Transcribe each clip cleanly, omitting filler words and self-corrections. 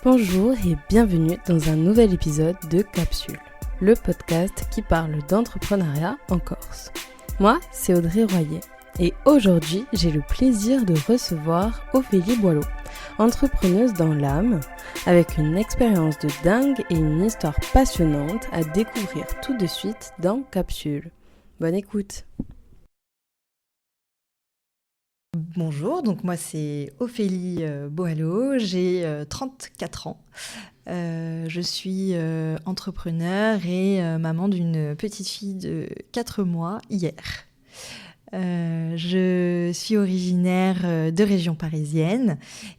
Bonjour et bienvenue dans un nouvel épisode de Capsule, le podcast qui parle d'entrepreneuriat en Corse. Moi, c'est Audrey Royer et aujourd'hui, j'ai le plaisir de recevoir Ophélie Boileau, entrepreneuse dans l'âme, avec une expérience de dingue et une histoire passionnante à découvrir tout de suite dans Capsule. Bonne écoute. Bonjour, donc moi c'est Ophélie Boileau, j'ai 34 ans. Je suis entrepreneur et maman d'une petite fille de 4 mois hier. Je suis originaire de région parisienne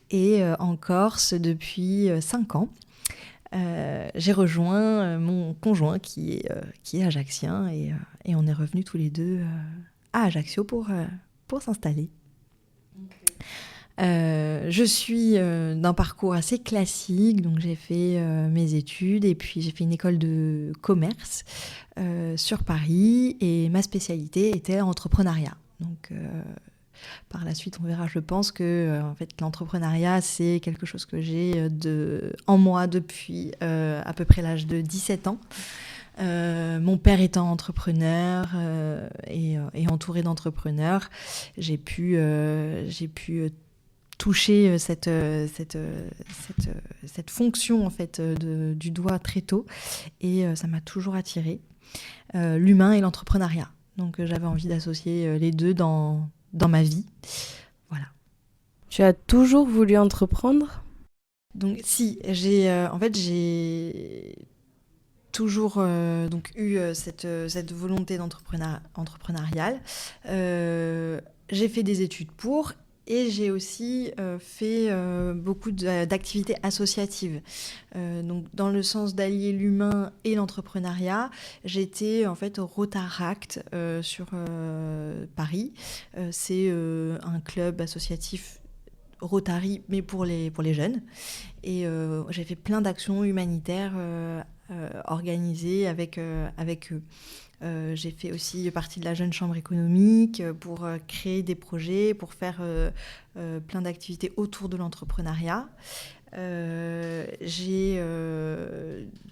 et en Corse depuis 5 ans. J'ai rejoint mon conjoint qui est ajaccien et on est revenus tous les deux à Ajaccio pour s'installer. Je suis d'un parcours assez classique, donc j'ai fait mes études et puis j'ai fait une école de commerce sur Paris et ma spécialité était entrepreneuriat. Donc par la suite, on verra, je pense que en fait, l'entrepreneuriat, c'est quelque chose que j'ai en moi depuis à peu près l'âge de 17 ans. Mon père étant entrepreneur et entouré d'entrepreneurs, j'ai pu toucher cette fonction en fait du doigt très tôt et ça m'a toujours attirée, l'humain et l'entrepreneuriat. Donc j'avais envie d'associer les deux dans ma vie. Voilà. Tu as toujours voulu entreprendre ? Donc si, j'ai toujours eu cette volonté entrepreneuriale. J'ai fait des études pour et j'ai aussi fait beaucoup d'activités associatives. Donc dans le sens d'allier l'humain et l'entrepreneuriat, j'étais en fait au Rotaract sur Paris. C'est un club associatif Rotary, mais pour les jeunes. Et j'ai fait plein d'actions humanitaires organisées avec eux. J'ai fait aussi partie de la Jeune Chambre économique pour créer des projets, pour faire plein d'activités autour de l'entrepreneuriat. J'ai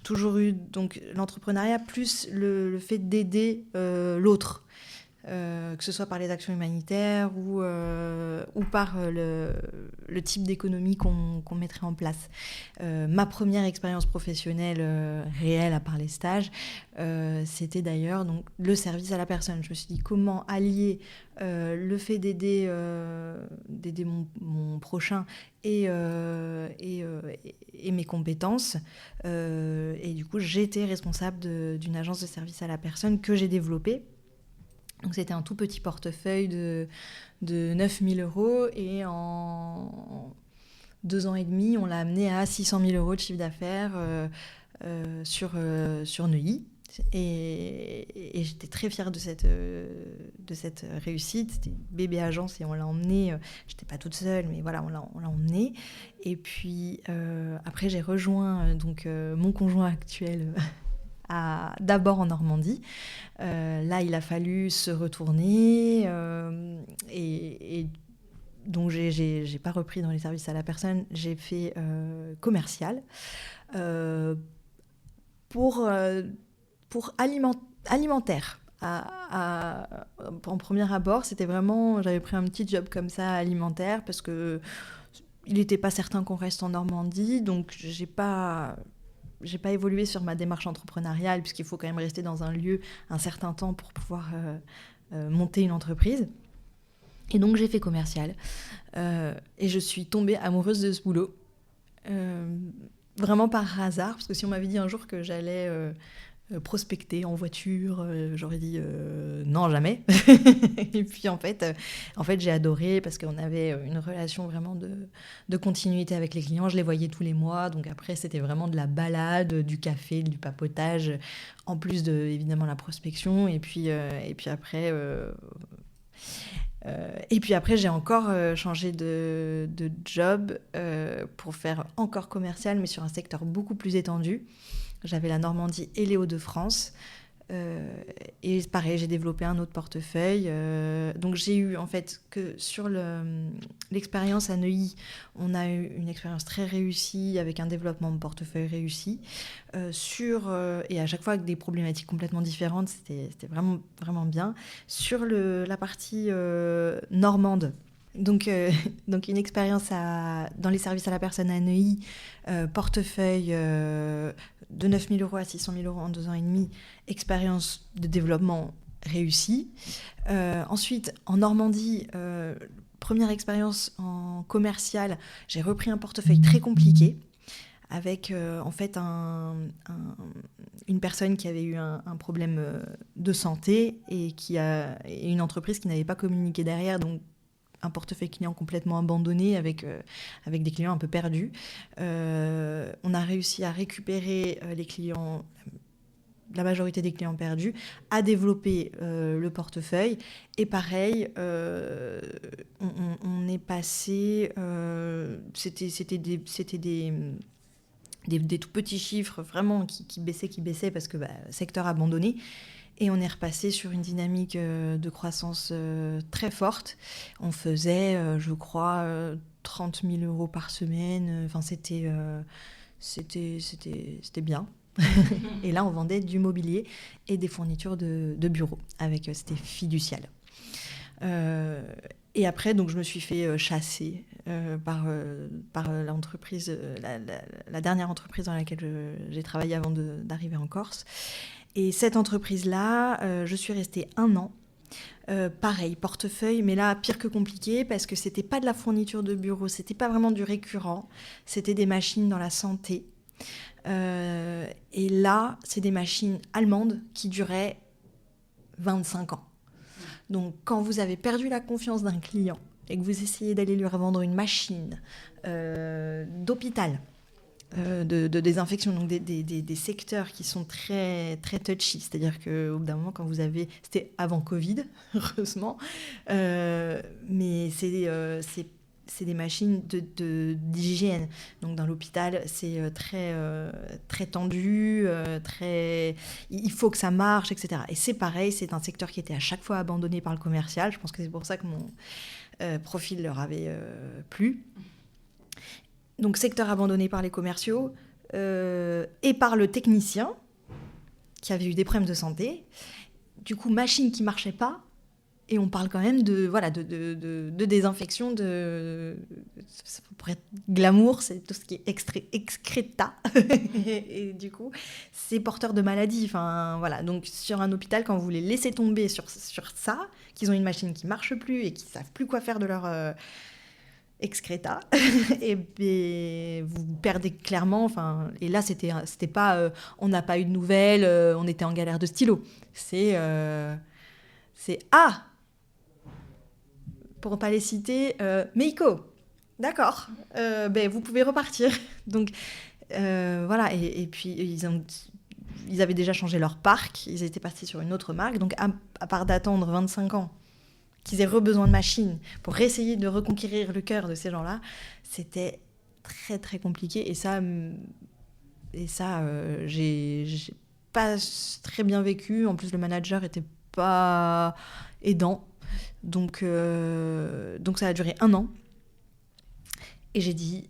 toujours eu donc, l'entrepreneuriat plus le fait d'aider l'autre. Que ce soit par les actions humanitaires ou par le type d'économie qu'on mettrait en place. Ma première expérience professionnelle réelle, à part les stages, c'était d'ailleurs donc, le service à la personne. Je me suis dit comment allier le fait d'aider mon prochain et mes compétences. Et du coup, j'étais responsable d'une agence de service à la personne que j'ai développée. Donc c'était un tout petit portefeuille de 9 000 € et en 2 ans et demi, on l'a amené à 600 000 € de chiffre d'affaires sur Neuilly. Et j'étais très fière de cette réussite. C'était une bébé agence et on l'a emmenée. J'étais pas toute seule, mais voilà, on l'a emmenée. Et puis après, j'ai rejoint mon conjoint actuel d'abord en Normandie. Là, il a fallu se retourner et donc j'ai pas repris dans les services à la personne, j'ai fait commercial pour alimentaire. En premier abord, c'était vraiment, j'avais pris un petit job comme ça alimentaire parce que il n'était pas certain qu'on reste en Normandie, donc j'ai pas évolué sur ma démarche entrepreneuriale puisqu'il faut quand même rester dans un lieu un certain temps pour pouvoir monter une entreprise. Et donc j'ai fait commercial et je suis tombée amoureuse de ce boulot vraiment par hasard, parce que si on m'avait dit un jour que j'allais prospecter en voiture, j'aurais dit non, jamais. Et puis en fait j'ai adoré parce qu'on avait une relation vraiment de continuité avec les clients. Je les voyais tous les mois, donc après c'était vraiment de la balade, du café, du papotage, en plus de évidemment la prospection. Et puis après j'ai encore changé de job pour faire encore commercial, mais sur un secteur beaucoup plus étendu. J'avais la Normandie et les Hauts-de-France. Et pareil, j'ai développé un autre portefeuille. Donc j'ai eu en fait que sur l'expérience à Neuilly, on a eu une expérience très réussie avec un développement de portefeuille réussi. Et à chaque fois avec des problématiques complètement différentes, c'était vraiment, vraiment bien. Sur la partie normande, donc une expérience dans les services à la personne à Neuilly, portefeuille de 9 000 € à 600 000 € en 2 ans et demi, expérience de développement réussie. Ensuite, en Normandie, première expérience en commercial, j'ai repris un portefeuille très compliqué avec en fait une personne qui avait eu un problème de santé et une entreprise qui n'avait pas communiqué derrière, donc un portefeuille client complètement abandonné avec des clients un peu perdus. On a réussi à récupérer les clients, la majorité des clients perdus, à développer le portefeuille. Et pareil, on est passé... c'était des tout petits chiffres vraiment qui baissaient parce que secteur abandonné. Et on est repassé sur une dynamique de croissance très forte. On faisait, je crois, 30 000 € par semaine. Enfin, c'était bien. Et là, on vendait du mobilier et des fournitures de bureaux. C'était fiducial. Et après, donc, je me suis fait chasser par l'entreprise, la dernière entreprise dans laquelle j'ai travaillé avant d'arriver en Corse. Et cette entreprise-là, je suis restée 1 an. Pareil, portefeuille, mais là, pire que compliqué, parce que c'était pas de la fourniture de bureau, c'était pas vraiment du récurrent, c'était des machines dans la santé. Et là, c'est des machines allemandes qui duraient 25 ans. Donc, quand vous avez perdu la confiance d'un client et que vous essayez d'aller lui revendre une machine d'hôpital, de désinfection, donc des secteurs qui sont très, très touchy. C'est-à-dire qu'au bout d'un moment, quand c'était avant Covid, heureusement, mais c'est des machines d'hygiène. Donc dans l'hôpital, c'est très, très tendu, il faut que ça marche, etc. Et c'est pareil, c'est un secteur qui était à chaque fois abandonné par le commercial. Je pense que c'est pour ça que mon profil leur avait plu. Donc secteur abandonné par les commerciaux et par le technicien qui avait eu des problèmes de santé. Du coup, machine qui ne marchait pas. Et on parle quand même de désinfection, ça pourrait être glamour, c'est tout ce qui est excréta. Et du coup, c'est porteur de maladies. Enfin, voilà. Donc sur un hôpital, quand vous les laissez tomber sur ça, qu'ils ont une machine qui ne marche plus et qu'ils ne savent plus quoi faire de leur... excréta, et vous perdez clairement. Enfin, et là, c'était pas on n'a pas eu de nouvelles, on était en galère de stylo. C'est pour ne pas les citer, Meiko, d'accord, vous pouvez repartir. Donc voilà, et puis ils avaient déjà changé leur parc, ils étaient passés sur une autre marque, donc à part d'attendre 25 ans qu'ils aient besoin de machines pour essayer de reconquérir le cœur de ces gens-là, c'était très très compliqué. Et ça j'ai pas très bien vécu. En plus, le manager était pas aidant. Donc ça a duré 1 an. Et j'ai dit,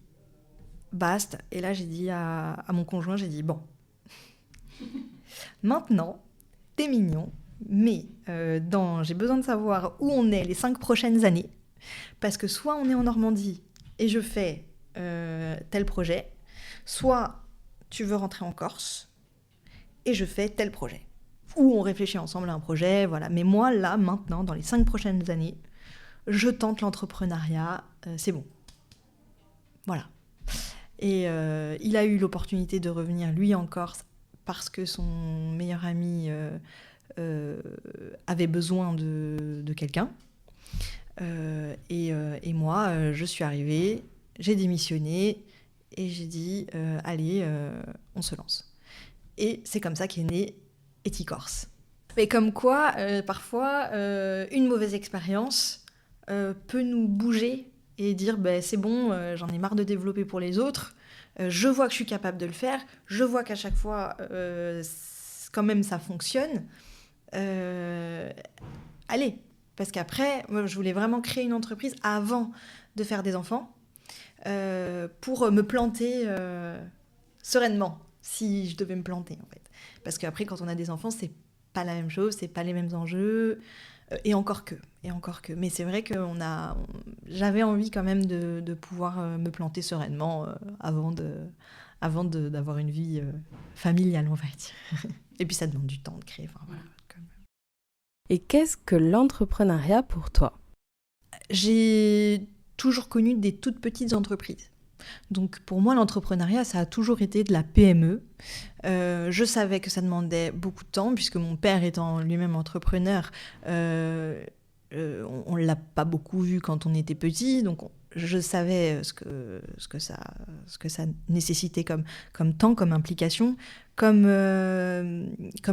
basta. Et là, j'ai dit à mon conjoint, j'ai dit, bon, maintenant, t'es mignon, mais j'ai besoin de savoir où on est les 5 prochaines années, parce que soit on est en Normandie et je fais tel projet, soit tu veux rentrer en Corse et je fais tel projet. Ou on réfléchit ensemble à un projet, voilà. Mais moi, là, maintenant, dans les 5 prochaines années, je tente l'entrepreneuriat, c'est bon. Voilà. Et il a eu l'opportunité de revenir, lui, en Corse, parce que son meilleur ami... avait besoin de quelqu'un. Et moi, je suis arrivée, j'ai démissionné et j'ai dit allez, on se lance. Et c'est comme ça qu'est né Eticorse. Mais comme quoi, parfois, une mauvaise expérience peut nous bouger et dire c'est bon, j'en ai marre de développer pour les autres, je vois que je suis capable de le faire, je vois qu'à chaque fois... quand même ça fonctionne, allez. Parce qu'après, moi, je voulais vraiment créer une entreprise avant de faire des enfants pour me planter sereinement, si je devais me planter, en fait. Parce qu'après, quand on a des enfants, c'est pas la même chose, c'est pas les mêmes enjeux, et encore que. Mais c'est vrai que j'avais envie quand même de pouvoir me planter sereinement avant d'avoir une vie familiale, on va dire. Et puis ça demande du temps de créer, enfin voilà. Et qu'est-ce que l'entrepreneuriat pour toi ? J'ai toujours connu des toutes petites entreprises. Donc pour moi, l'entrepreneuriat, ça a toujours été de la PME. Je savais que ça demandait beaucoup de temps, puisque mon père étant lui-même entrepreneur, on ne l'a pas beaucoup vu quand on était petit, donc je savais ce que ça nécessitait comme temps, comme implication, comme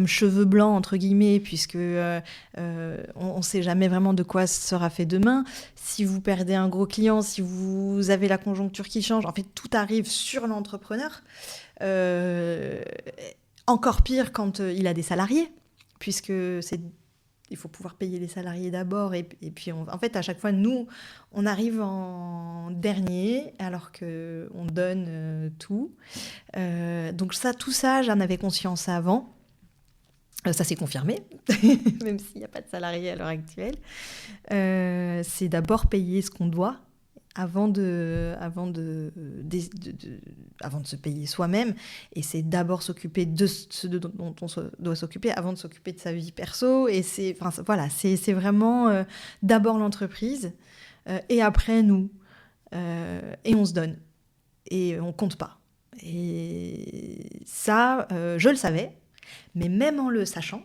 cheveux blancs, entre guillemets, puisque on ne sait jamais vraiment de quoi sera fait demain. Si vous perdez un gros client, si vous avez la conjoncture qui change, en fait, tout arrive sur l'entrepreneur. Encore pire quand il a des salariés, puisque il faut pouvoir payer les salariés d'abord, et puis en fait, à chaque fois, nous, on arrive en dernier, alors qu'on donne tout. Donc tout ça, j'en avais conscience avant. Ça s'est confirmé, même s'il n'y a pas de salariés à l'heure actuelle. C'est d'abord payer ce qu'on doit, avant de se payer soi-même, et c'est d'abord s'occuper de ce dont on doit s'occuper avant de s'occuper de sa vie perso, et c'est vraiment d'abord l'entreprise et après nous, et on se donne et on compte pas, et ça je le savais, mais même en le sachant,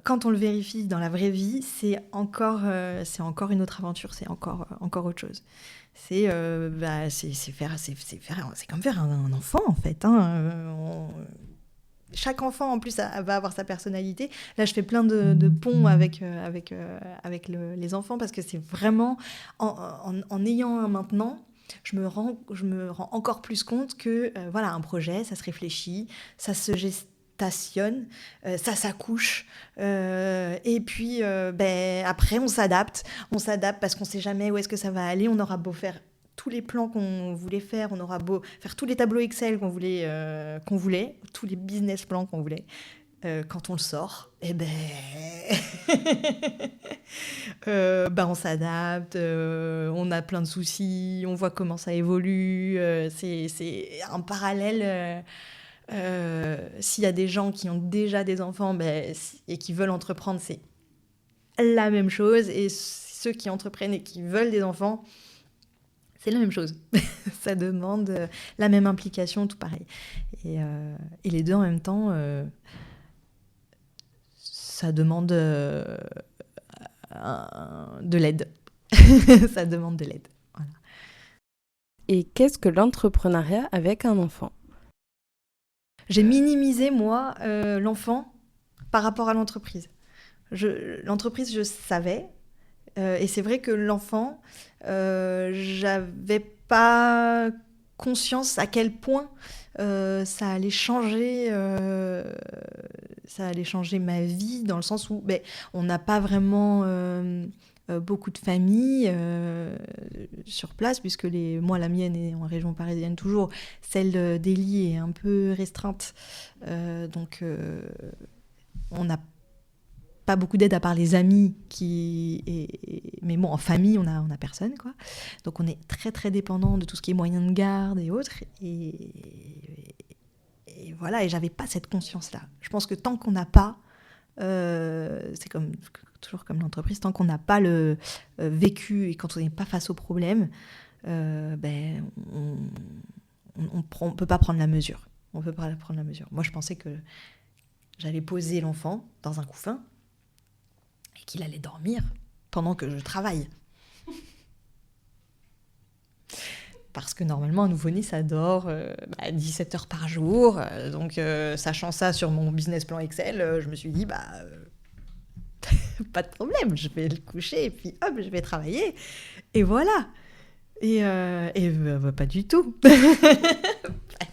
quand on le vérifie dans la vraie vie, c'est encore une autre aventure, c'est encore autre chose. C'est comme faire un enfant, en fait. Chaque enfant, en plus, va avoir sa personnalité. Là, je fais plein de ponts avec les enfants, parce que c'est vraiment, en ayant un maintenant, je me rends encore plus compte que un projet, ça se réfléchit, ça se gestionne, ça s'accouche, et puis après on s'adapte parce qu'on sait jamais où est-ce que ça va aller. On aura beau faire tous les plans qu'on voulait faire, on aura beau faire tous les tableaux Excel qu'on voulait, tous les business plans qu'on voulait, quand on le sort, on s'adapte, on a plein de soucis, on voit comment ça évolue, c'est un parallèle. S'il y a des gens qui ont déjà des enfants et qui veulent entreprendre, c'est la même chose, et ceux qui entreprennent et qui veulent des enfants, c'est la même chose. Ça demande la même implication, tout pareil, et les deux en même temps, ça demande de l'aide. Ça demande de l'aide, voilà. Et qu'est-ce que l'entrepreneuriat avec un enfant ? J'ai minimisé, moi, l'enfant par rapport à l'entreprise. L'entreprise, je savais. Et c'est vrai que l'enfant, j'avais pas conscience à quel point ça allait changer ma vie, dans le sens où on n'a pas vraiment beaucoup de familles sur place, puisque moi, la mienne est en région parisienne toujours, celle d'Élie est un peu restreinte, donc on n'a pas beaucoup d'aide à part les amis mais bon, en famille on a personne, quoi. Donc on est très très dépendant de tout ce qui est moyens de garde et autres, et voilà, et j'avais pas cette conscience là. Je pense que tant qu'on n'a pas, c'est toujours comme l'entreprise, tant qu'on n'a pas le vécu et quand on n'est pas face au problème, on peut pas prendre la mesure. Moi, je pensais que j'allais poser l'enfant dans un couffin et qu'il allait dormir pendant que je travaille. Parce que normalement, un nouveau-né, ça dort 17 heures par jour. Donc, sachant ça sur mon business plan Excel, je me suis dit, pas de problème, je vais le coucher et puis hop, je vais travailler. Et voilà. Et pas du tout. Pas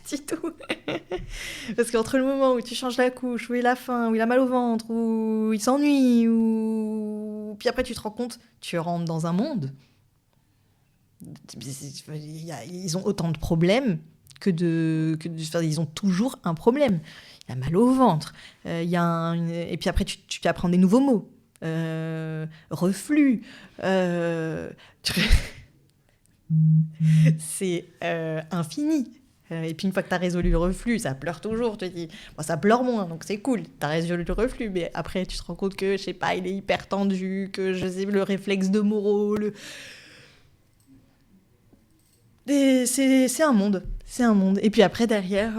du tout. Parce qu'entre le moment où tu changes la couche, où il a faim, où il a mal au ventre, où il s'ennuie, puis après tu te rends compte, tu rentres dans un monde. Ils ont autant de problèmes ils ont toujours un problème. Il a mal au ventre. Et puis après, tu apprends des nouveaux mots. Reflux. C'est infini. Et puis une fois que tu as résolu le reflux, ça pleure toujours. Tu te dis, bon, ça pleure moins, donc c'est cool. Tu as résolu le reflux, mais après tu te rends compte que, je sais pas, il est hyper tendu, que je sais, le réflexe de Moreau, c'est un monde. C'est un monde. Et puis après, derrière,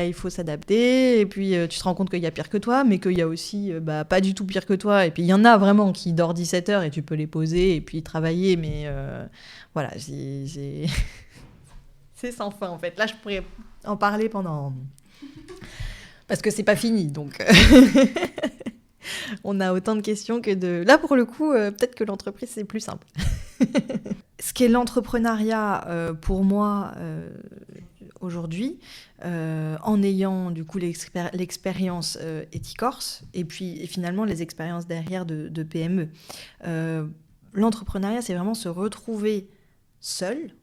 il faut s'adapter. Et puis, tu te rends compte qu'il y a pire que toi, mais qu'il y a aussi pas du tout pire que toi. Et puis, il y en a vraiment qui dorment 17 heures et tu peux les poser et puis travailler. Mais voilà, c'est sans fin, en fait. Là, je pourrais en parler pendant... Parce que c'est pas fini, donc... On a autant de questions que de... Là, pour le coup, peut-être que l'entreprise, c'est plus simple. Ce qu'est l'entrepreneuriat, pour moi, aujourd'hui, en ayant du coup l'expérience Ethicorse et finalement les expériences derrière de PME, l'entrepreneuriat, c'est vraiment se retrouver seul.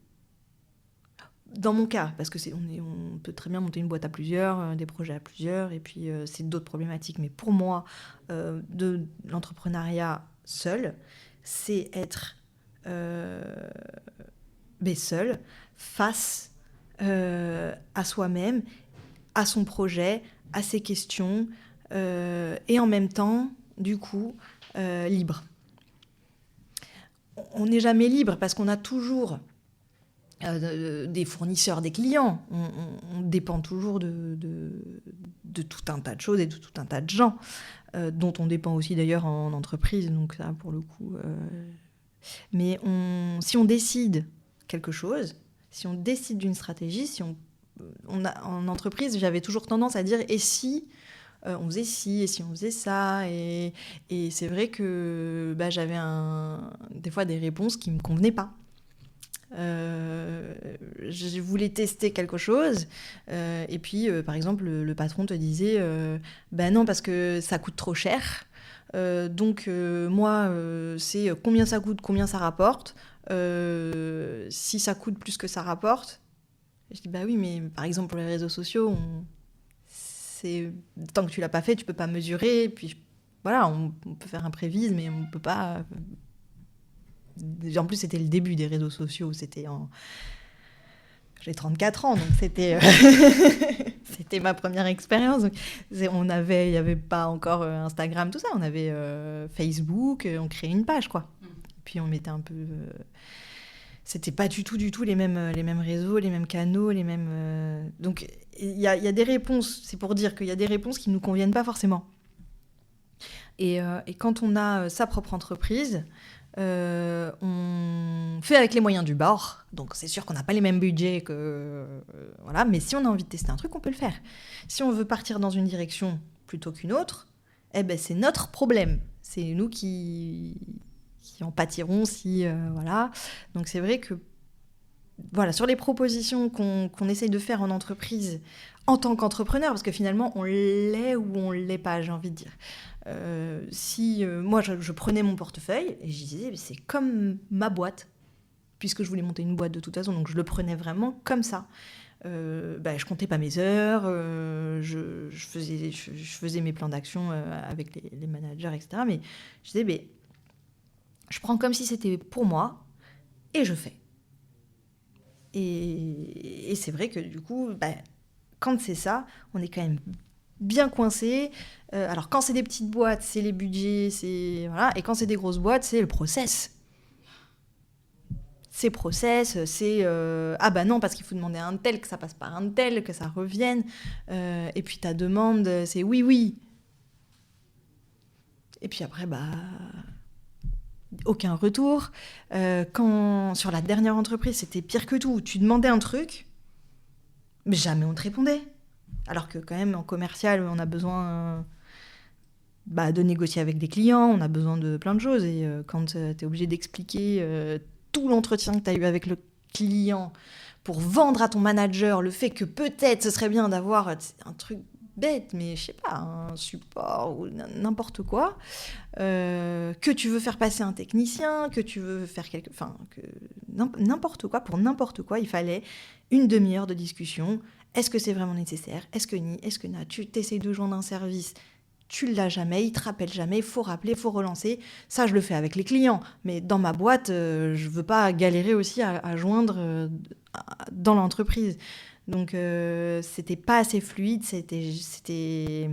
Dans mon cas, parce que on peut très bien monter une boîte à plusieurs, des projets à plusieurs, et puis c'est d'autres problématiques. Mais pour moi, de l'entrepreneuriat seul, c'est être seul face à soi-même, à son projet, à ses questions, et en même temps, du coup, libre. On n'est jamais libre parce qu'on a toujours... des fournisseurs, des clients. On dépend toujours de tout un tas de choses et de tout un tas de gens, dont on dépend aussi d'ailleurs en entreprise. Donc ça, pour le coup... Mais si on décide quelque chose, si on décide d'une stratégie, en entreprise, j'avais toujours tendance à dire « et si on faisait ci, et si on faisait ça ?» Et c'est vrai que j'avais des fois des réponses qui ne me convenaient pas. Je voulais tester quelque chose et puis par exemple le patron te disait non parce que ça coûte trop cher donc moi c'est combien ça coûte, combien ça rapporte, si ça coûte plus que ça rapporte. Et je dis oui mais par exemple pour les réseaux sociaux tant que tu l'as pas fait tu peux pas mesurer, puis voilà on peut faire un prévise mais on peut pas. En plus, c'était le début des réseaux sociaux. J'ai 34 ans, donc c'était ma première expérience. Il n'y avait pas encore Instagram, tout ça. On avait Facebook, on créait une page, quoi. Puis on mettait un peu... C'était pas du tout les mêmes réseaux, les mêmes canaux, les mêmes... Donc, il y a des réponses. C'est pour dire qu'il y a des réponses qui ne nous conviennent pas forcément. Et quand on a sa propre entreprise... on fait avec les moyens du bord, donc c'est sûr qu'on n'a pas les mêmes budgets voilà, mais si on a envie de tester un truc, on peut le faire. Si on veut partir dans une direction plutôt qu'une autre, c'est notre problème, c'est nous qui en pâtirons si voilà. Donc c'est vrai que voilà, sur les propositions qu'on essaye de faire en entreprise en tant qu'entrepreneur, parce que finalement on l'est ou on l'est pas, j'ai envie de dire. Moi je prenais mon portefeuille et je disais c'est comme ma boîte, puisque je voulais monter une boîte de toute façon, donc je le prenais vraiment comme ça. Je comptais pas mes heures, je faisais mes plans d'action avec les managers, etc. Mais je disais je prends comme si c'était pour moi et je fais. Et c'est vrai que du coup, quand c'est ça, on est quand même bien coincé. Alors quand c'est des petites boîtes, c'est les budgets, voilà. Et quand c'est des grosses boîtes, c'est le process. C'est process, c'est non parce qu'il faut demander à un tel, que ça passe par un tel, que ça revienne. Et puis ta demande, c'est oui. Et puis après, aucun retour. Quand sur la dernière entreprise, c'était pire que tout. Tu demandais un truc, mais jamais on te répondait. Alors que quand même, en commercial, on a besoin de négocier avec des clients, on a besoin de plein de choses. Et quand tu es obligé d'expliquer tout l'entretien que tu as eu avec le clients pour vendre à ton manager le fait que peut-être ce serait bien d'avoir un truc bête, mais je sais pas, un support ou n'importe quoi, que tu veux faire passer un technicien, que tu veux faire n'importe quoi, pour n'importe quoi, il fallait une demi-heure de discussion. Est-ce que c'est vraiment nécessaire ? Est-ce que ni ? Est-ce que na ? Tu t'essayes de joindre un service, tu l'as jamais, il te rappelle jamais, il faut rappeler, il faut relancer. Ça, je le fais avec les clients, mais dans ma boîte, je veux pas galérer aussi à joindre dans l'entreprise. Donc, c'était pas assez fluide, c'était...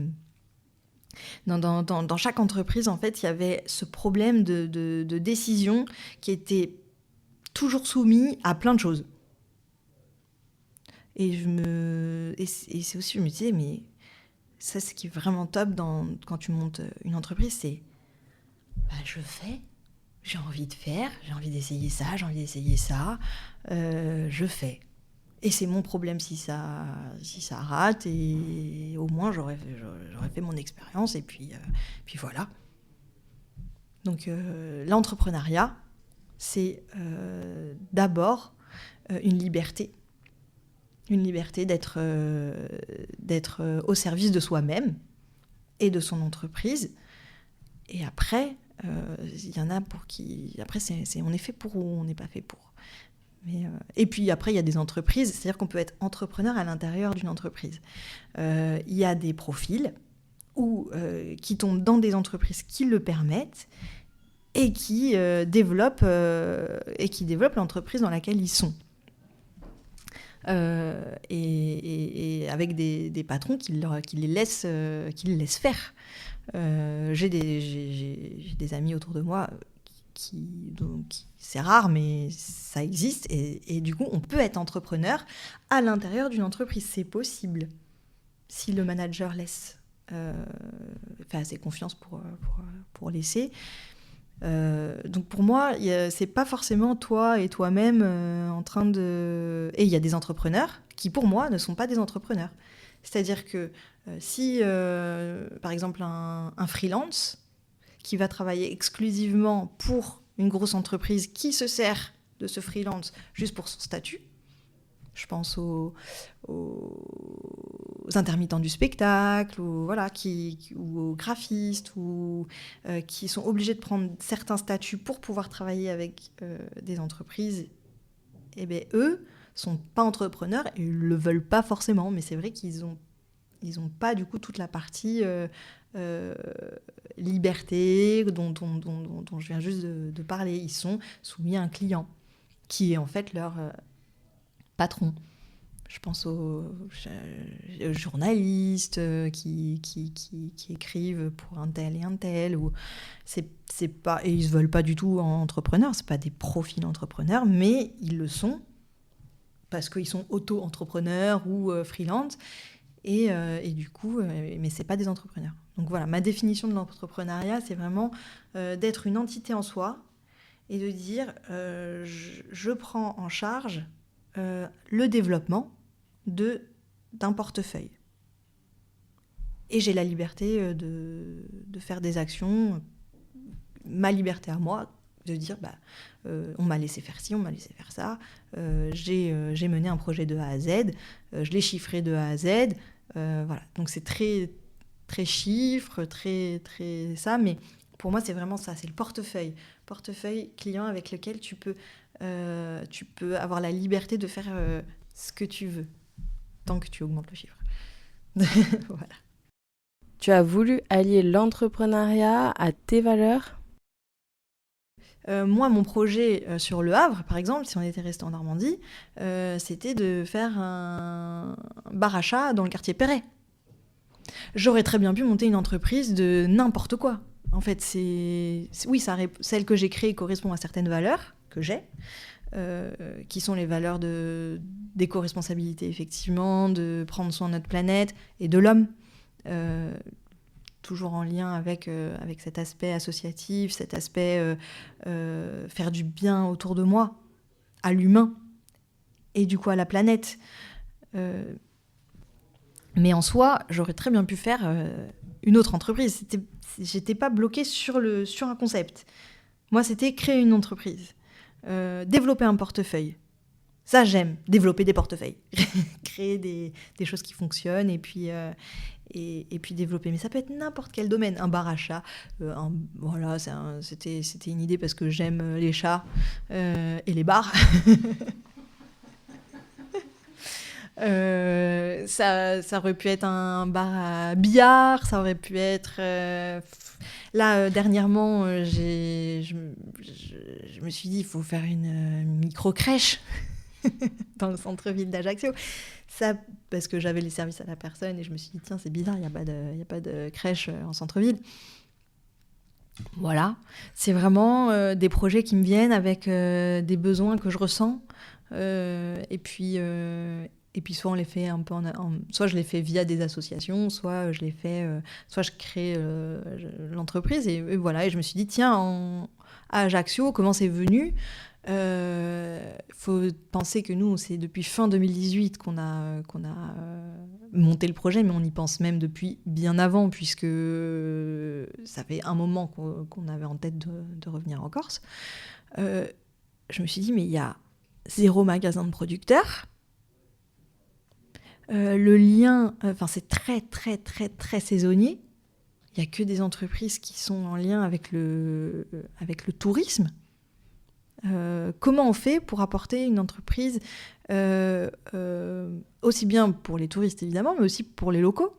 Dans chaque entreprise, en fait, il y avait ce problème de décision qui était toujours soumis à plein de choses. Et c'est aussi, je me disais, mais ça, ce qui est vraiment top quand tu montes une entreprise, c'est je fais, j'ai envie de faire, j'ai envie d'essayer ça, j'ai envie d'essayer ça, je fais. Et c'est mon problème si ça rate, et au moins j'aurais fait mon expérience, et puis voilà. Donc l'entrepreneuriat, c'est d'abord une liberté d'être au service de soi-même et de son entreprise. Et après, il y en a pour qui... Après, on est fait pour ou on n'est pas fait pour. Et puis après, il y a des entreprises, c'est-à-dire qu'on peut être entrepreneur à l'intérieur d'une entreprise. Il y a des profils qui tombent dans des entreprises qui le permettent et qui développent l'entreprise dans laquelle ils sont. Et avec des patrons qui les laissent faire. J'ai des amis autour de moi donc c'est rare, mais ça existe, et du coup on peut être entrepreneur à l'intérieur d'une entreprise, c'est possible si le manager laisse fait assez confiance pour laisser. Donc pour moi, c'est pas forcément toi et toi-même en train de... Et il y a des entrepreneurs qui, pour moi, ne sont pas des entrepreneurs. C'est-à-dire que si, par exemple, un freelance qui va travailler exclusivement pour une grosse entreprise qui se sert de ce freelance juste pour son statut, je pense aux intermittents du spectacle, ou aux graphistes, qui sont obligés de prendre certains statuts pour pouvoir travailler avec des entreprises. Eh bien, eux sont pas entrepreneurs et ils le veulent pas forcément, mais c'est vrai qu'ils ont pas du coup toute la partie liberté dont je viens juste de parler. Ils sont soumis à un client qui est en fait leur patron. Je pense aux journalistes qui écrivent pour un tel et un tel. C'est pas, et ils ne se veulent pas du tout entrepreneurs, ce pas des profils entrepreneurs, mais ils le sont parce qu'ils sont auto-entrepreneurs ou freelance. Et du coup, mais ce n'est pas des entrepreneurs. Donc voilà, ma définition de l'entrepreneuriat, c'est vraiment d'être une entité en soi et de dire je prends en charge le développement d'un portefeuille. Et j'ai la liberté de faire des actions, ma liberté à moi, de dire on m'a laissé faire ci, on m'a laissé faire ça, j'ai mené un projet de A à Z, je l'ai chiffré de A à Z, voilà. Donc c'est très, très chiffre, très, très ça, mais pour moi c'est vraiment ça, c'est le portefeuille client avec lequel tu peux avoir la liberté de faire ce que tu veux, tant que tu augmentes le chiffre. Voilà. Tu as voulu allier l'entrepreneuriat à tes valeurs ? Moi, mon projet sur Le Havre, par exemple, si on était resté en Normandie, c'était de faire un bar à chat dans le quartier Perret. J'aurais très bien pu monter une entreprise de n'importe quoi. En fait, celle que j'ai créée correspond à certaines valeurs que j'ai, qui sont les valeurs d'éco-responsabilité, effectivement, de prendre soin de notre planète et de l'homme. Toujours en lien avec cet aspect associatif, cet aspect faire du bien autour de moi, à l'humain, et du coup à la planète. Mais en soi, j'aurais très bien pu faire une autre entreprise. J'étais pas bloquée sur un concept. Moi, c'était créer une entreprise, développer un portefeuille. Ça, j'aime, développer des portefeuilles, créer des choses qui fonctionnent et puis développer. Mais ça peut être n'importe quel domaine, un bar à chat. Voilà, c'était une idée parce que j'aime les chats et les bars. Ça aurait pu être un bar à billard, ça aurait pu être... Là, dernièrement, je me suis dit, il faut faire une micro-crèche dans le centre-ville d'Ajaccio. Ça, parce que j'avais les services à la personne et je me suis dit, tiens, c'est bizarre, il n'y a pas de crèche en centre-ville. Voilà, c'est vraiment des projets qui me viennent avec des besoins que je ressens. Et puis soit on les fait un peu soit je les fais via des associations, soit je crée l'entreprise et voilà. Et je me suis dit tiens, à Ajaccio, comment c'est venu? Faut penser que nous, c'est depuis fin 2018 qu'on a monté le projet, mais on y pense même depuis bien avant, puisque ça fait un moment qu'on avait en tête de revenir en Corse. Je me suis dit, mais il y a 0 magasin de producteurs. Le lien, c'est très, très, très, très saisonnier. Il n'y a que des entreprises qui sont en lien avec le tourisme. Comment on fait pour apporter une entreprise aussi bien pour les touristes, évidemment, mais aussi pour les locaux.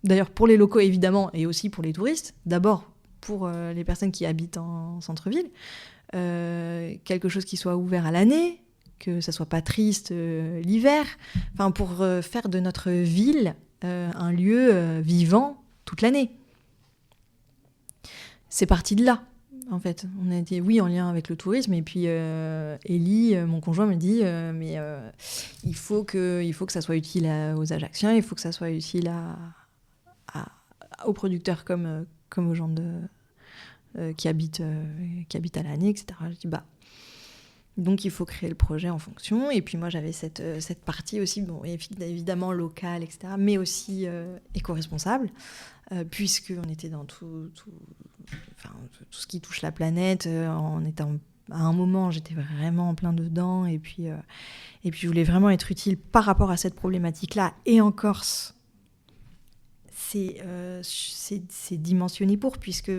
D'ailleurs, pour les locaux, évidemment, et aussi pour les touristes. D'abord, pour les personnes qui habitent en centre-ville. Quelque chose qui soit ouvert à l'année, que ça soit pas triste l'hiver, pour faire de notre ville un lieu vivant toute l'année. C'est parti de là, en fait. On a été, oui, en lien avec le tourisme, et puis Élie, mon conjoint, me dit mais il faut que ça soit utile aux Ajacciens, il faut que ça soit utile aux producteurs comme aux gens qui habitent à l'année, etc. Je dis donc il faut créer le projet en fonction. Et puis moi j'avais cette partie aussi, bon, évidemment locale, etc., mais aussi éco-responsable, puisqu'on était dans tout ce qui touche la planète. À un moment, j'étais vraiment en plein dedans, et puis je voulais vraiment être utile par rapport à cette problématique-là. Et en Corse, c'est dimensionné puisque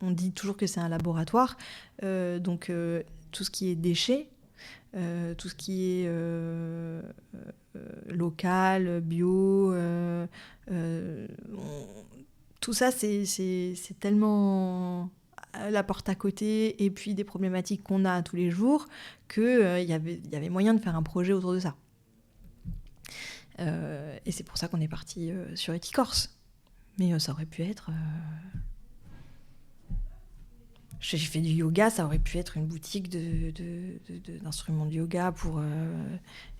on dit toujours que c'est un laboratoire, donc tout ce qui est déchets, tout ce qui est local, bio, tout ça c'est tellement la porte à côté, et puis des problématiques qu'on a tous les jours, qu'il y avait moyen de faire un projet autour de ça. Et c'est pour ça qu'on est parti sur Eticorse. Mais ça aurait pu être... J'ai fait du yoga, ça aurait pu être une boutique d'instruments de yoga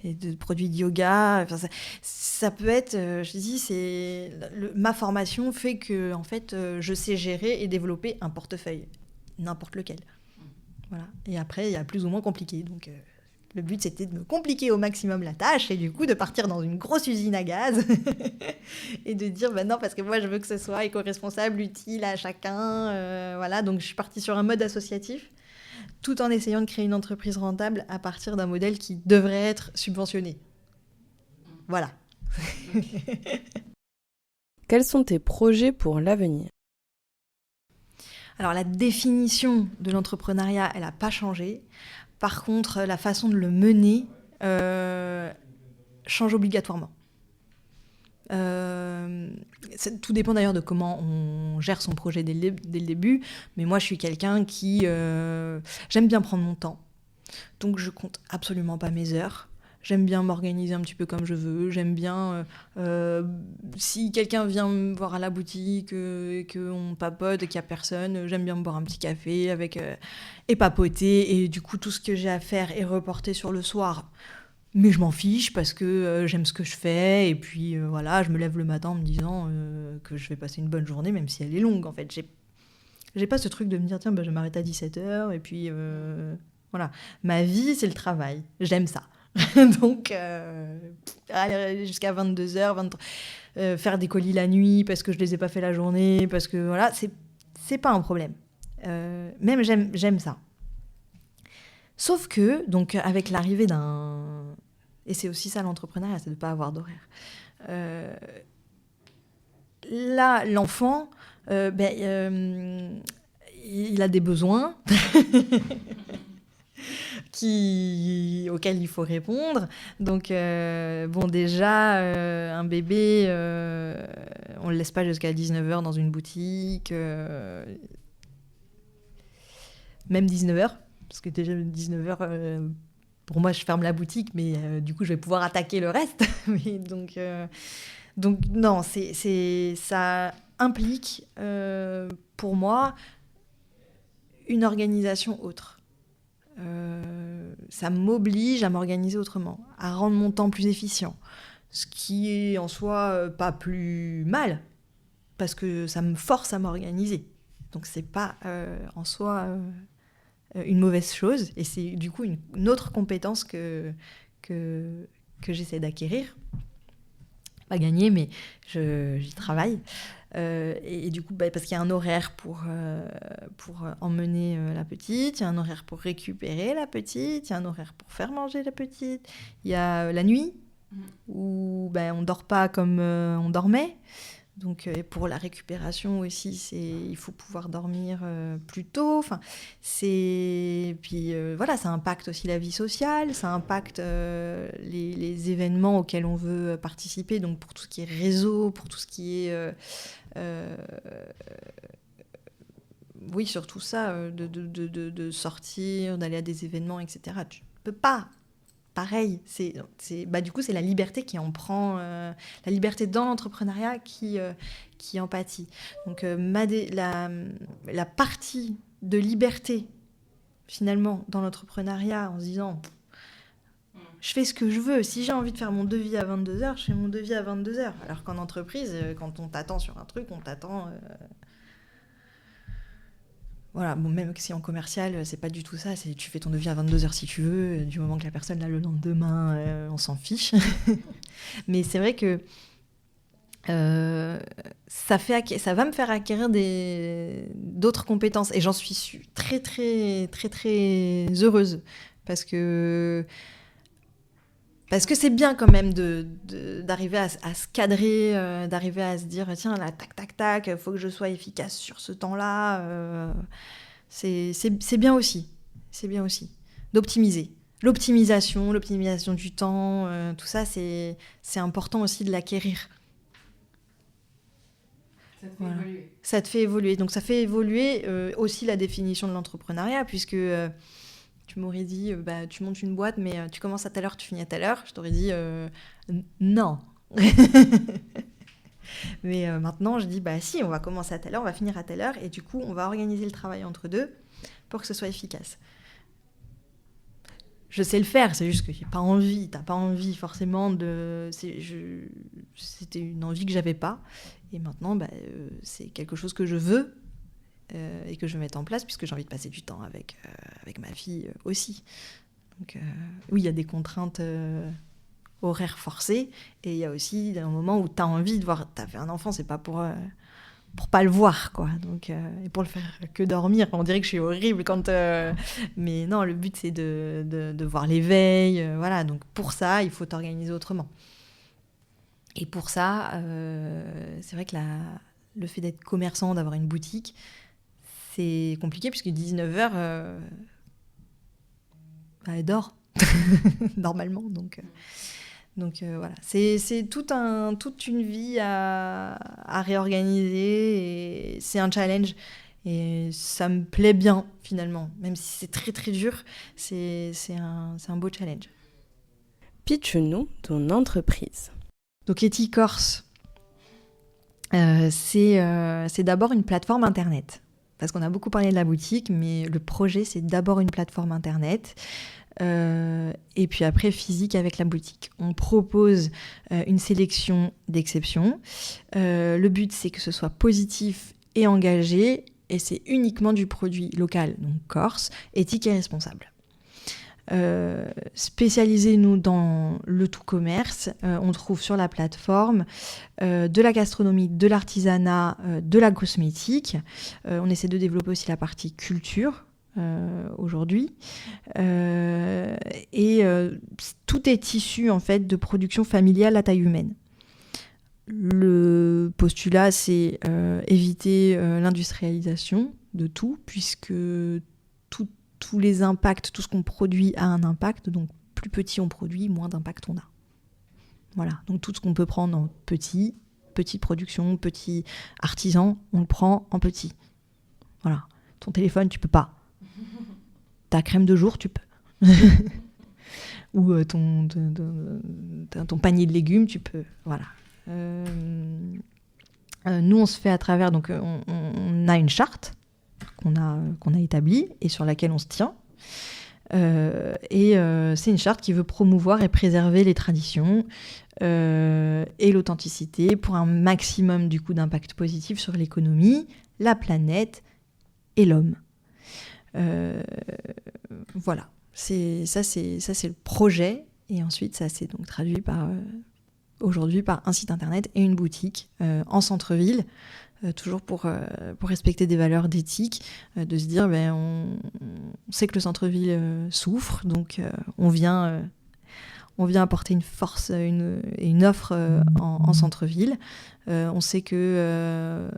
et de produits de yoga. Ça peut être... je dis, ma formation fait que en fait, je sais gérer et développer un portefeuille, n'importe lequel. Voilà. Et après, il y a plus ou moins compliqué. Donc... le but, c'était de me compliquer au maximum la tâche et du coup de partir dans une grosse usine à gaz et de dire non, parce que moi je veux que ce soit éco-responsable, utile à chacun. Voilà, donc je suis partie sur un mode associatif tout en essayant de créer une entreprise rentable à partir d'un modèle qui devrait être subventionné. Voilà. Quels sont tes projets pour l'avenir ? Alors la définition de l'entrepreneuriat, elle n'a pas changé. Par contre, la façon de le mener change obligatoirement. Tout dépend d'ailleurs de comment on gère son projet dès le début. Mais moi, je suis quelqu'un qui... j'aime bien prendre mon temps. Donc, je compte absolument pas mes heures. J'aime bien m'organiser un petit peu comme je veux. J'aime bien... si quelqu'un vient me voir à la boutique et qu'on papote et qu'il n'y a personne, j'aime bien me boire un petit café et papoter. Et du coup, tout ce que j'ai à faire est reporté sur le soir. Mais je m'en fiche parce que j'aime ce que je fais. Et puis voilà, je me lève le matin en me disant que je vais passer une bonne journée, même si elle est longue. En fait, j'ai pas ce truc de me dire, tiens, je m'arrête à 17h. Et puis voilà. Ma vie, c'est le travail. J'aime ça. Donc, aller jusqu'à 22h, 23h, faire des colis la nuit parce que je les ai pas fait la journée, parce que voilà, c'est pas un problème. Même j'aime ça. Sauf que, donc, avec l'arrivée d'un... Et c'est aussi ça l'entrepreneuriat, c'est de ne pas avoir d'horaire. Là, l'enfant, il a des besoins auxquels il faut répondre. Donc, déjà, un bébé, on ne le laisse pas jusqu'à 19h dans une boutique. Même 19h, parce que déjà 19h, pour moi, je ferme la boutique, mais du coup, je vais pouvoir attaquer le reste. Mais donc non, ça implique, pour moi, une organisation autre. Ça m'oblige à m'organiser autrement, à rendre mon temps plus efficient. Ce qui est en soi pas plus mal, parce que ça me force à m'organiser. Donc c'est pas en soi une mauvaise chose, et c'est du coup une autre compétence que j'essaie d'acquérir. Pas gagner, mais j'y travaille. Et du coup, parce qu'il y a un horaire pour emmener la petite, il y a un horaire pour récupérer la petite, il y a un horaire pour faire manger la petite. Il y a la nuit, où on ne dort pas comme on dormait. Donc, pour la récupération aussi, il faut pouvoir dormir plus tôt. Enfin, puis voilà, ça impacte aussi la vie sociale, ça impacte les événements auxquels on veut participer. Donc, pour tout ce qui est réseau, pour tout ce qui est... oui, surtout ça, de sortir, d'aller à des événements, etc. Tu ne peux pas. Pareil, du coup, c'est la liberté qui en prend, la liberté dans l'entrepreneuriat qui en pâtit. Donc, la partie de liberté, finalement, dans l'entrepreneuriat, en se disant, je fais ce que je veux. Si j'ai envie de faire mon devis à 22h, je fais mon devis à 22h. Alors qu'en entreprise, quand on t'attend sur un truc, on t'attend... Voilà, bon, même si en commercial, c'est pas du tout ça. Tu fais ton devis à 22h si tu veux, du moment que la personne l'a le lendemain, on s'en fiche. Mais c'est vrai que ça va me faire acquérir d'autres compétences. Et j'en suis très, très, très, très heureuse. Parce que c'est bien quand même d'arriver à se cadrer, d'arriver à se dire, tiens, là, tac, tac, tac, il faut que je sois efficace sur ce temps-là. C'est bien aussi. C'est bien aussi. D'optimiser. L'optimisation du temps, tout ça, c'est important aussi de l'acquérir. Ça te fait évoluer. Ça te fait évoluer. Donc ça fait évoluer aussi la définition de l'entrepreneuriat, puisque... tu m'aurais dit, tu montes une boîte, mais tu commences à telle heure, tu finis à telle heure. Je t'aurais dit, non. Mais maintenant, je dis, si, on va commencer à telle heure, on va finir à telle heure. Et du coup, on va organiser le travail entre deux pour que ce soit efficace. Je sais le faire, c'est juste que j'ai pas envie. T'as pas envie forcément de... C'était une envie que j'avais pas. Et maintenant, c'est quelque chose que je veux. Et que je vais mettre en place, puisque j'ai envie de passer du temps avec ma fille aussi. Donc, oui, il y a des contraintes horaires forcées, et il y a aussi un moment où tu as envie de voir... Tu as fait un enfant, c'est pas pour pas le voir, quoi. Donc, et pour le faire que dormir, on dirait que je suis horrible quand... Mais non, le but, c'est de voir l'éveil, voilà. Donc, pour ça, il faut t'organiser autrement. Et pour ça, c'est vrai que le fait d'être commerçant, d'avoir une boutique, c'est compliqué, puisque 19h, elle dort, normalement. Donc voilà, c'est toute une vie à réorganiser, et c'est un challenge. Et ça me plaît bien, finalement. Même si c'est très, très dur, c'est un beau challenge. Pitch-nous ton entreprise. Donc, Eticorse, c'est d'abord une plateforme Internet. Parce qu'on a beaucoup parlé de la boutique, mais le projet, c'est d'abord une plateforme Internet, et puis après, physique avec la boutique. On propose une sélection d'exceptions. Le but, c'est que ce soit positif et engagé, et c'est uniquement du produit local, donc corse, éthique et responsable. Spécialisés-nous dans le tout commerce, on trouve sur la plateforme de la gastronomie, de l'artisanat, de la cosmétique. On essaie de développer aussi la partie culture, aujourd'hui. Tout est issu en fait de production familiale à taille humaine. Le postulat, c'est éviter l'industrialisation de tout, puisque tous les impacts, tout ce qu'on produit a un impact, donc plus petit on produit, moins d'impact on a. Voilà, donc tout ce qu'on peut prendre en petite production, petit artisan, on le prend en petit. Voilà, ton téléphone, tu peux pas. Ta crème de jour, tu peux. Ou ton panier de légumes, tu peux. Voilà. Nous, on se fait à travers, donc on a une charte qu'on a établie et sur laquelle on se tient. C'est une charte qui veut promouvoir et préserver les traditions et l'authenticité pour un maximum du coup d'impact positif sur l'économie, la planète et l'homme. Voilà, c'est le projet, et ensuite ça s'est donc traduit aujourd'hui par un site internet et une boutique en centre-ville, toujours pour respecter des valeurs d'éthique, de se dire on sait que le centre-ville souffre, donc on vient apporter une force et une offre en centre-ville. On sait que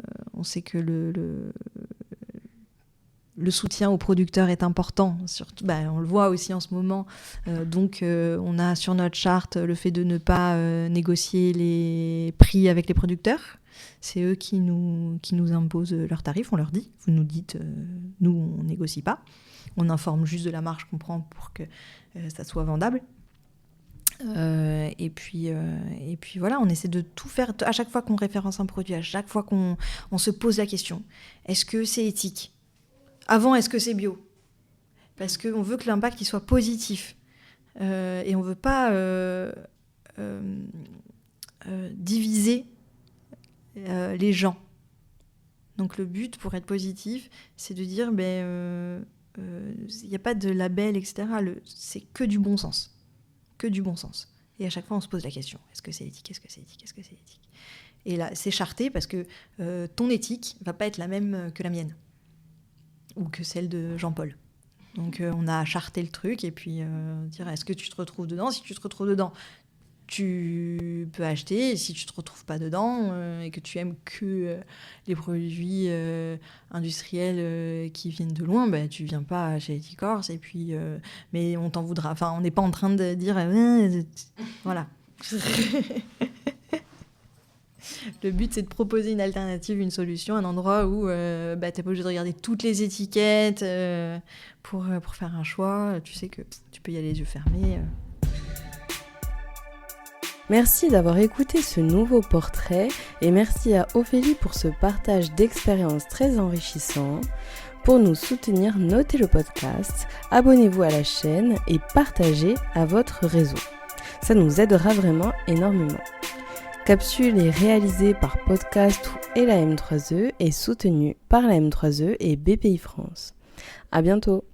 le soutien aux producteurs est important, surtout, on le voit aussi en ce moment. Donc on a sur notre charte le fait de ne pas négocier les prix avec les producteurs. C'est eux qui nous imposent leurs tarifs. On leur dit, vous nous dites, nous on négocie pas. On informe juste de la marge qu'on prend pour que ça soit vendable. Et puis voilà, on essaie de tout faire. À chaque fois qu'on référence un produit, à chaque fois qu'on se pose la question, est-ce que c'est éthique ? Avant, est-ce que c'est bio ? Parce qu'on veut que l'impact il soit positif. Et on ne veut pas diviser les gens. Donc le but, pour être positif, c'est de dire il n'y a pas de label, etc. C'est que du bon sens. Que du bon sens. Et à chaque fois, on se pose la question, est-ce que c'est éthique ? Est-ce que c'est éthique ? Est-ce que c'est éthique ? Et là, c'est charté parce que ton éthique ne va pas être la même que la mienne. Ou que celle de Jean-Paul. Donc on a charté le truc et puis dire est-ce que tu te retrouves dedans ? Si tu te retrouves dedans, tu peux acheter. Et si tu te retrouves pas dedans et que tu aimes que les produits industriels qui viennent de loin, tu viens pas chez Ethicors. Et puis, mais on t'en voudra. Enfin, on n'est pas en train de dire voilà. Le but, c'est de proposer une alternative, une solution, un endroit où t'es pas obligé de regarder toutes les étiquettes pour faire un choix. Tu sais que tu peux y aller les yeux fermés. Merci d'avoir écouté ce nouveau portrait et merci à Ophélie pour ce partage d'expériences très enrichissant. Pour nous soutenir, notez le podcast, abonnez-vous à la chaîne et partagez à votre réseau. Ça nous aidera vraiment énormément. Capsule est réalisée par Podcast et la M3E et soutenue par la M3E et BPI France. À bientôt.